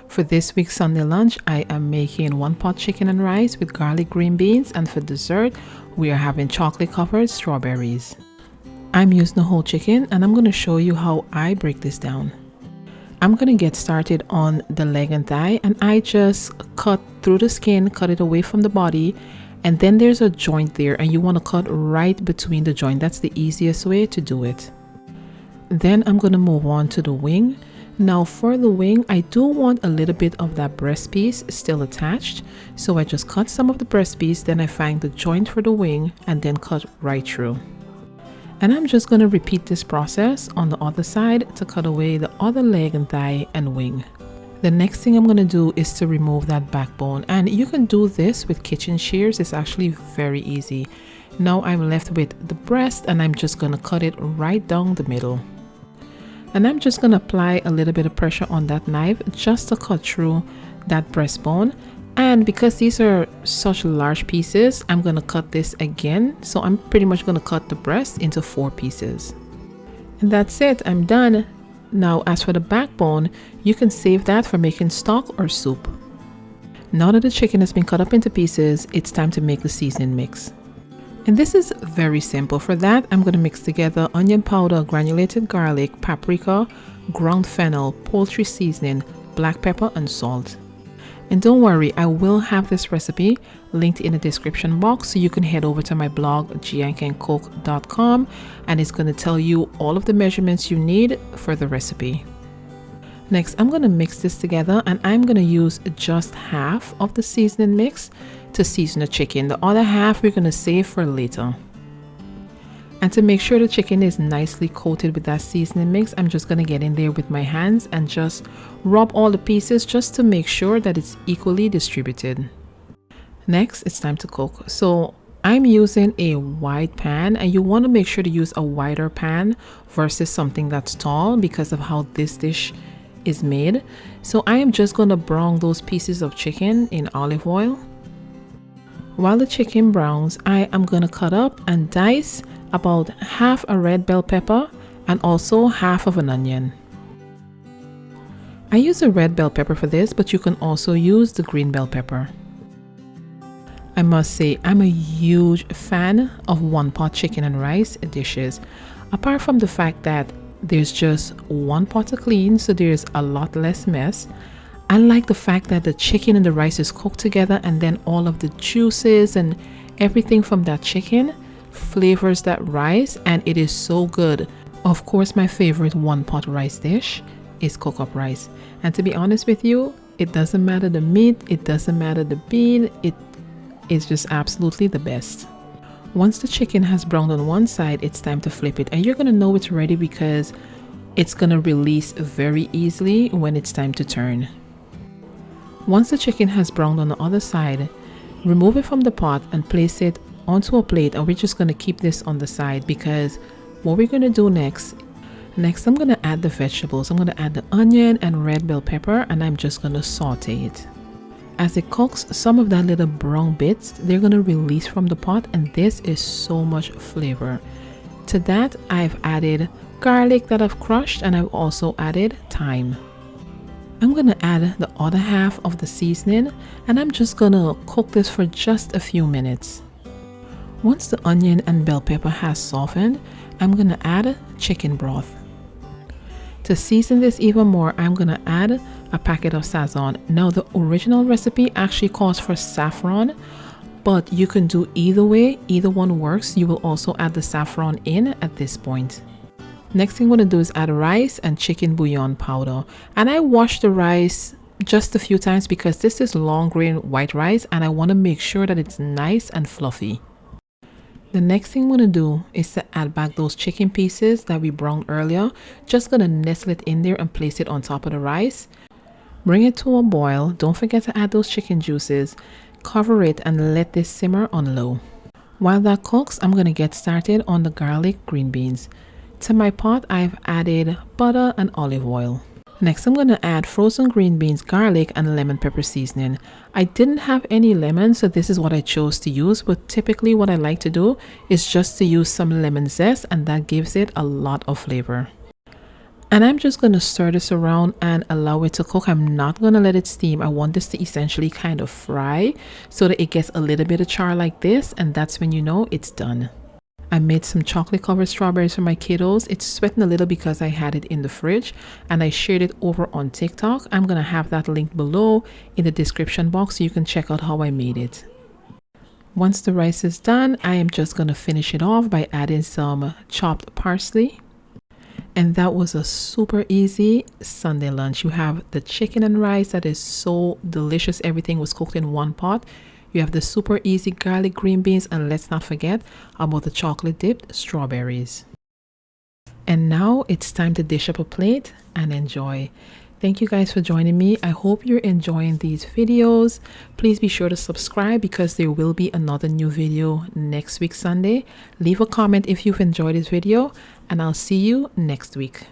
For this week's Sunday lunch, I am making one pot chicken and rice with garlic green beans, and for dessert, we are having chocolate covered strawberries. I'm using the whole chicken and I'm going to show you how I break this down. I'm going to get started on the leg and thigh, and I just cut through the skin, cut it away from the body, and then there's a joint there and you want to cut right between the joint. That's the easiest way to do it. Then I'm going to move on to the wing. Now for the wing, I do want a little bit of that breast piece still attached. So I just cut some of the breast piece, then I find the joint for the wing and then cut right through. And I'm just going to repeat this process on the other side to cut away the other leg and thigh and wing. The next thing I'm going to do is to remove that backbone, and you can do this with kitchen shears. It's actually very easy. Now I'm left with the breast and I'm just going to cut it right down the middle. And I'm just going to apply a little bit of pressure on that knife just to cut through that breastbone. And because these are such large pieces, I'm going to cut this again. So I'm pretty much going to cut the breast into 4 pieces. And that's it, I'm done. Now as for the backbone, you can save that for making stock or soup. Now that the chicken has been cut up into pieces, it's time to make the seasoning mix. And this is very simple. For that, I'm going to mix together onion powder, granulated garlic, paprika, ground fennel, poultry seasoning, black pepper, and salt. And don't worry, I will have this recipe linked in the description box, so you can head over to my blog Jehancancook.com, and it's going to tell you all of the measurements you need for the recipe. Next, I'm going to mix this together, and I'm going to use just half of the seasoning mix to season the chicken. The other half we're going to save for later. And to make sure the chicken is nicely coated with that seasoning mix, I'm just going to get in there with my hands and just rub all the pieces just to make sure that it's equally distributed. Next, it's time to cook. So I'm using a wide pan, and you want to make sure to use a wider pan versus something that's tall because of how this dish is made. So I am just going to brown those pieces of chicken in olive oil. While the chicken browns, I am going to cut up and dice about half a red bell pepper and also half of an onion. I use a red bell pepper for this, but you can also use the green bell pepper. I must say, I'm a huge fan of one pot chicken and rice dishes. Apart from the fact that there's just one pot to clean, so there's a lot less mess. I like the fact that the chicken and the rice is cooked together, and then all of the juices and everything from that chicken flavors that rice, and it is so good. Of course, my favorite one pot rice dish is cook up rice. And to be honest with you, it doesn't matter the meat, it doesn't matter the bean, it is just absolutely the best. Once the chicken has browned on one side, it's time to flip it, and you're gonna know it's ready because it's gonna release very easily when it's time to turn. Once the chicken has browned on the other side, remove it from the pot and place it onto a plate, and we're just going to keep this on the side because what we're going to do next, I'm going to add the vegetables. I'm going to add the onion and red bell pepper, and I'm just going to saute it. As it cooks, some of that little brown bits, they're going to release from the pot, and this is so much flavor. To that, I've added garlic that I've crushed, and I've also added thyme. I'm going to add the other half of the seasoning, and I'm just going to cook this for just a few minutes. Once the onion and bell pepper has softened, I'm going to add chicken broth. To season this even more, I'm going to add a packet of sazon. Now, the original recipe actually calls for saffron, but you can do either way. Either one works. You will also add the saffron in at this point. Next thing I'm going to do is add rice and chicken bouillon powder. And I wash the rice just a few times because this is long grain white rice and I want to make sure that it's nice and fluffy. The next thing I'm going to do is to add back those chicken pieces that we browned earlier. Just going to nestle it in there and place it on top of the rice. Bring it to a boil. Don't forget to add those chicken juices. Cover it and let this simmer on low. While that cooks, I'm going to get started on the garlic green beans. To my pot, I've added butter and olive oil. Next, I'm going to add frozen green beans, garlic, and lemon pepper seasoning. I didn't have any lemon, so this is what I chose to use. But typically what I like to do is just to use some lemon zest, and that gives it a lot of flavor. And I'm just going to stir this around and allow it to cook. I'm not going to let it steam. I want this to essentially kind of fry so that it gets a little bit of char like this, and that's when you know it's done. I made some chocolate covered strawberries for my kiddos. It's sweating a little because I had it in the fridge and I shared it over on TikTok. I'm going to have that link below in the description box so you can check out how I made it. Once the rice is done, I am just going to finish it off by adding some chopped parsley. And that was a super easy Sunday lunch. You have the chicken and rice that is so delicious. Everything was cooked in one pot. You have the super easy garlic green beans, and let's not forget about the chocolate dipped strawberries. And now it's time to dish up a plate and enjoy. Thank you guys for joining me. I hope you're enjoying these videos. Please be sure to subscribe because there will be another new video next week Sunday. Leave a comment if you've enjoyed this video, and I'll see you next week.